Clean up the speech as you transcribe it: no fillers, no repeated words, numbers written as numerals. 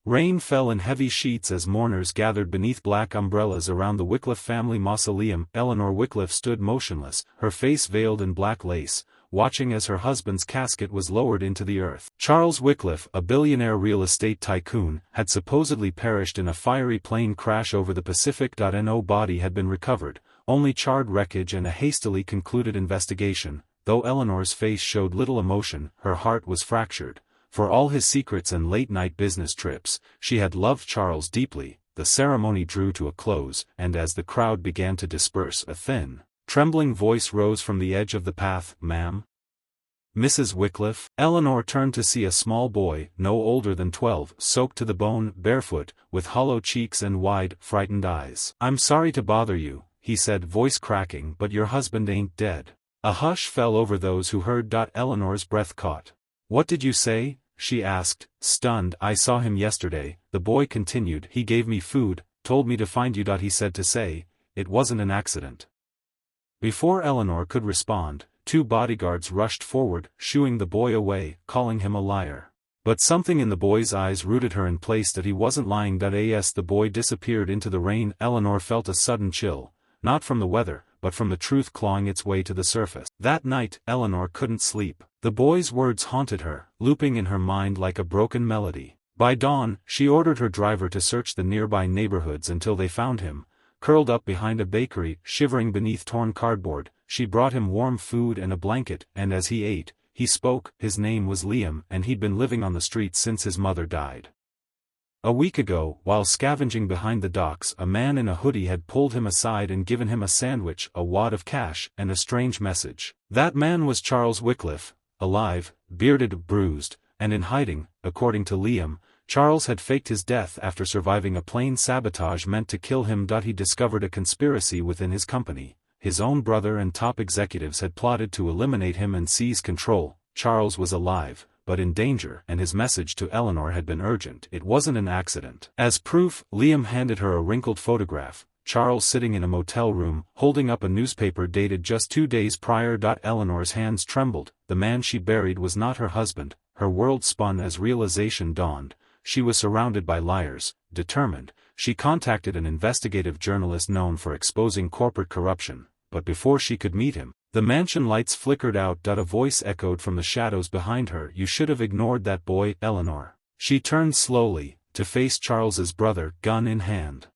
Rain fell in heavy sheets as mourners gathered beneath black umbrellas around the Wycliffe family mausoleum. Eleanor Wycliffe stood motionless, her face veiled in black lace, watching as her husband's casket was lowered into the earth. Charles Wycliffe, a billionaire real estate tycoon, had supposedly perished in a fiery plane crash over the Pacific. No body had been recovered, only charred wreckage and a hastily concluded investigation. Though Eleanor's face showed little emotion, her heart was fractured. For all his secrets and late-night business trips, she had loved Charles deeply. The ceremony drew to a close, and as the crowd began to disperse, a thin, trembling voice rose from the edge of the path. "Ma'am? Mrs. Wycliffe?" Eleanor turned to see a small boy, no older than 12, soaked to the bone, barefoot, with hollow cheeks and wide, frightened eyes. "I'm sorry to bother you," he said, voice cracking, "but your husband ain't dead." A hush fell over those who heard. Eleanor's breath caught. "What did you say?" she asked, stunned. "I saw him yesterday," the boy continued. "He gave me food, told me to find you. He said to say, it wasn't an accident." Before Eleanor could respond, 2 bodyguards rushed forward, shooing the boy away, calling him a liar. But something in the boy's eyes rooted her in place that he wasn't lying. As the boy disappeared into the rain, Eleanor felt a sudden chill, not from the weather, but from the truth clawing its way to the surface. That night, Eleanor couldn't sleep. The boy's words haunted her, looping in her mind like a broken melody. By dawn, she ordered her driver to search the nearby neighborhoods until they found him, curled up behind a bakery, shivering beneath torn cardboard. She brought him warm food and a blanket, and as he ate, he spoke. His name was Liam, and he'd been living on the streets since his mother died. A week ago, while scavenging behind the docks, a man in a hoodie had pulled him aside and given him a sandwich, a wad of cash, and a strange message. That man was Charles Wycliffe, alive, bearded, bruised, and in hiding. According to Liam, Charles had faked his death after surviving a plane sabotage meant to kill him. He discovered a conspiracy within his company. His own brother and top executives had plotted to eliminate him and seize control. Charles was alive, but in danger, and his message to Eleanor had been urgent. It wasn't an accident. As proof, Liam handed her a wrinkled photograph. Charles sitting in a motel room, holding up a newspaper dated just 2 days prior. Eleanor's hands trembled. The man she buried was not her husband. Her world spun as realization dawned. She was surrounded by liars. Determined, she contacted an investigative journalist known for exposing corporate corruption. But before she could meet him, the mansion lights flickered out. A voice echoed from the shadows behind her. "You should have ignored that boy, Eleanor." She turned slowly, to face Charles's brother, gun in hand.